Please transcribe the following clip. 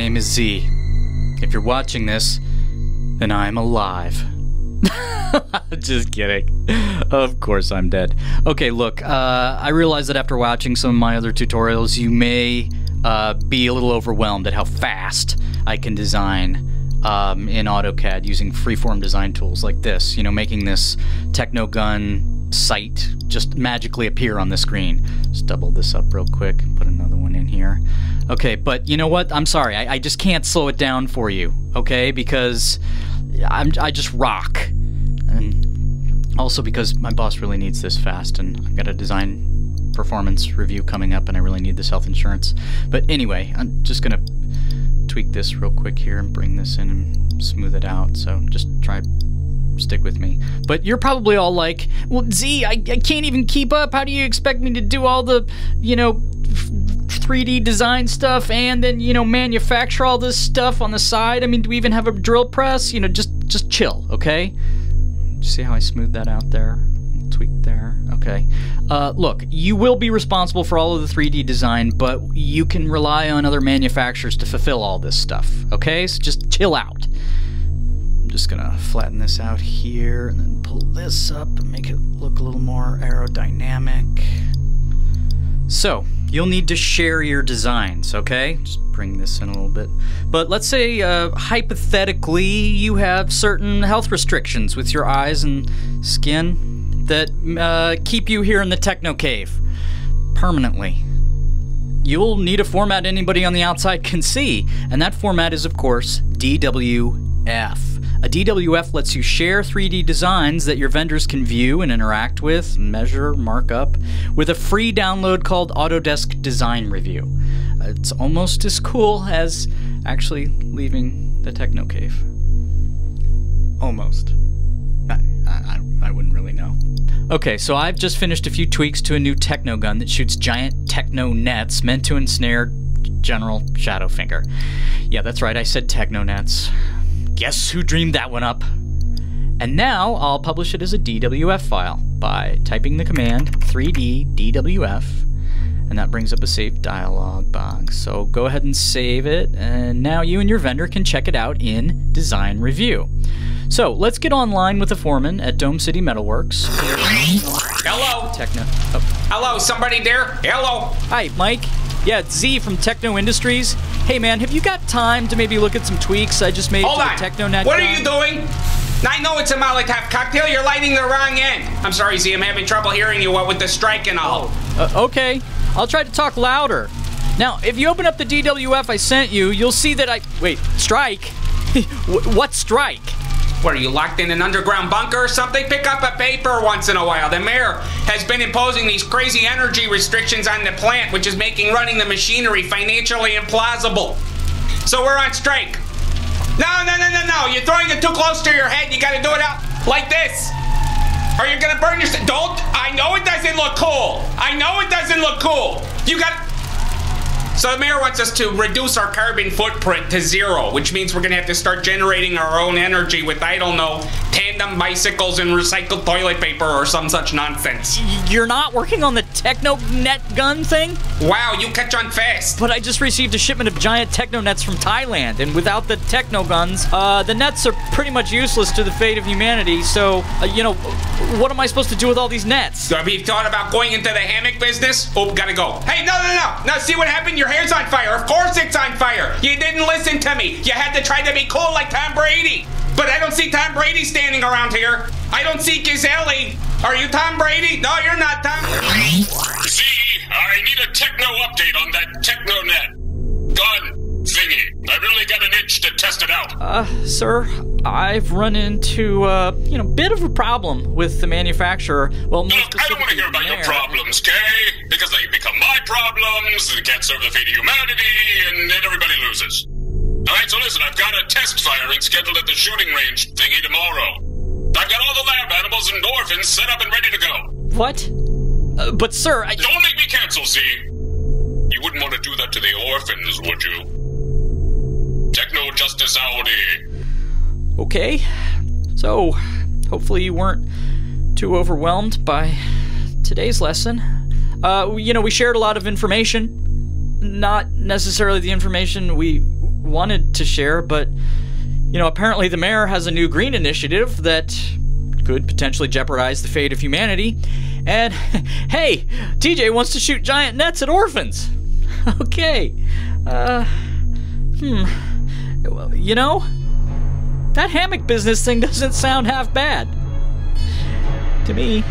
name is Z. If you're watching this, then I'm alive. Just kidding. Of course I'm dead. Okay, look, I realize that after watching some of my other tutorials, you may be a little overwhelmed at how fast I can design in AutoCAD using freeform design tools like this. You know, making this Technogun site just magically appear on the screen. Just double this up real quick, put another one in here. Okay, but you know what? I'm sorry, I just can't slow it down for you, okay? Because I just rock. And also because my boss really needs this fast, and I've got a design performance review coming up, and I really need this health insurance. But anyway, I'm just gonna tweak this real quick here and bring this in and smooth it out. So just stick with me. But you're probably all like, well, Z, I can't even keep up. How do you expect me to do all the, you know, 3D design stuff and then, you know, manufacture all this stuff on the side? I mean, do we even have a drill press? You know, just chill, okay? See how I smoothed that out there? Tweak there. Okay. Look, you will be responsible for all of the 3D design, but you can rely on other manufacturers to fulfill all this stuff, okay? So just chill out. I'm just gonna flatten this out here and then pull this up and make it look a little more aerodynamic. So, you'll need to share your designs, okay? Just bring this in a little bit. But let's say, hypothetically, you have certain health restrictions with your eyes and skin that keep you here in the Techno Cave permanently. You'll need a format anybody on the outside can see, and that format is, of course, DWF. A DWF lets you share 3D designs that your vendors can view and interact with, measure, mark up, with a free download called Autodesk Design Review. It's almost as cool as actually leaving the Techno Cave. Almost. I wouldn't really know. Okay, so I've just finished a few tweaks to a new Technogun that shoots giant techno nets meant to ensnare General Shadowfinger. Yeah, that's right, I said techno nets. Guess who dreamed that one up? And now I'll publish it as a DWF file by typing the command 3D DWF, and that brings up a save dialog box. So go ahead and save it, and now you and your vendor can check it out in Design Review. So let's get online with the foreman at Dome City Metalworks. Hello? Hello, somebody there? Hello? Hi, Mike. Yeah, it's Z from Techno Industries. Hey man, have you got time to maybe look at some tweaks I just made to the TechnoNet? What are you doing? I know it's a Molotov cocktail. You're lighting the wrong end. I'm sorry, Z. I'm having trouble hearing you, what with the strike and all. Okay. I'll try to talk louder. Now, if you open up the DWF I sent you, you'll see that Wait, strike? What strike? What, are you locked in an underground bunker or something? Pick up a paper once in a while. The mayor has been imposing these crazy energy restrictions on the plant, which is making running the machinery financially implausible. So we're on strike. No. You're throwing it too close to your head. You gotta do it out like this. Or you're gonna burn yourself. Don't. I know it doesn't look cool. I know it doesn't look cool. You got. So the mayor wants us to reduce our carbon footprint to 0, which means we're gonna have to start generating our own energy with, I don't know, tandem bicycles and recycled toilet paper or some such nonsense. You're not working on the TechnoNet gun thing? Wow, you catch on fast. But I just received a shipment of giant techno nets from Thailand, and without the techno guns, the nets are pretty much useless to the fate of humanity, so, you know, what am I supposed to do with all these nets? Have you thought about going into the hammock business? Oh, gotta go. Hey, no. Now, see what happened? Your hair's on fire. Of course it's on fire. You didn't listen to me. You had to try to be cool like Tom Brady. But I don't see Tom Brady standing around here. I don't see Gisele. Are you Tom Brady? No, you're not Tom Brady. See, I need a techno update on that TechnoNet gun thingy. I really got an itch to test it out. Sir, I've run into, you know, bit of a problem with the manufacturer. Well, look, I don't want to hear about your problems, Kay? Because they become my problems, and can't serve the fate of humanity, and then everybody loses. Alright, so listen, I've got a test firing scheduled at the shooting range thingy tomorrow. I've got all the lab animals and orphans set up and ready to go. What? But sir, Don't make me cancel, Z. You wouldn't want to do that to the orphans, would you? Techno Justice Audi. Okay. So, hopefully you weren't too overwhelmed by today's lesson. You know, we shared a lot of information. Not necessarily the information we wanted to share, but, you know, apparently the mayor has a new green initiative that could potentially jeopardize the fate of humanity. And, hey, TJ wants to shoot giant nets at orphans. Okay. You know, that hammock business thing doesn't sound half bad. To me.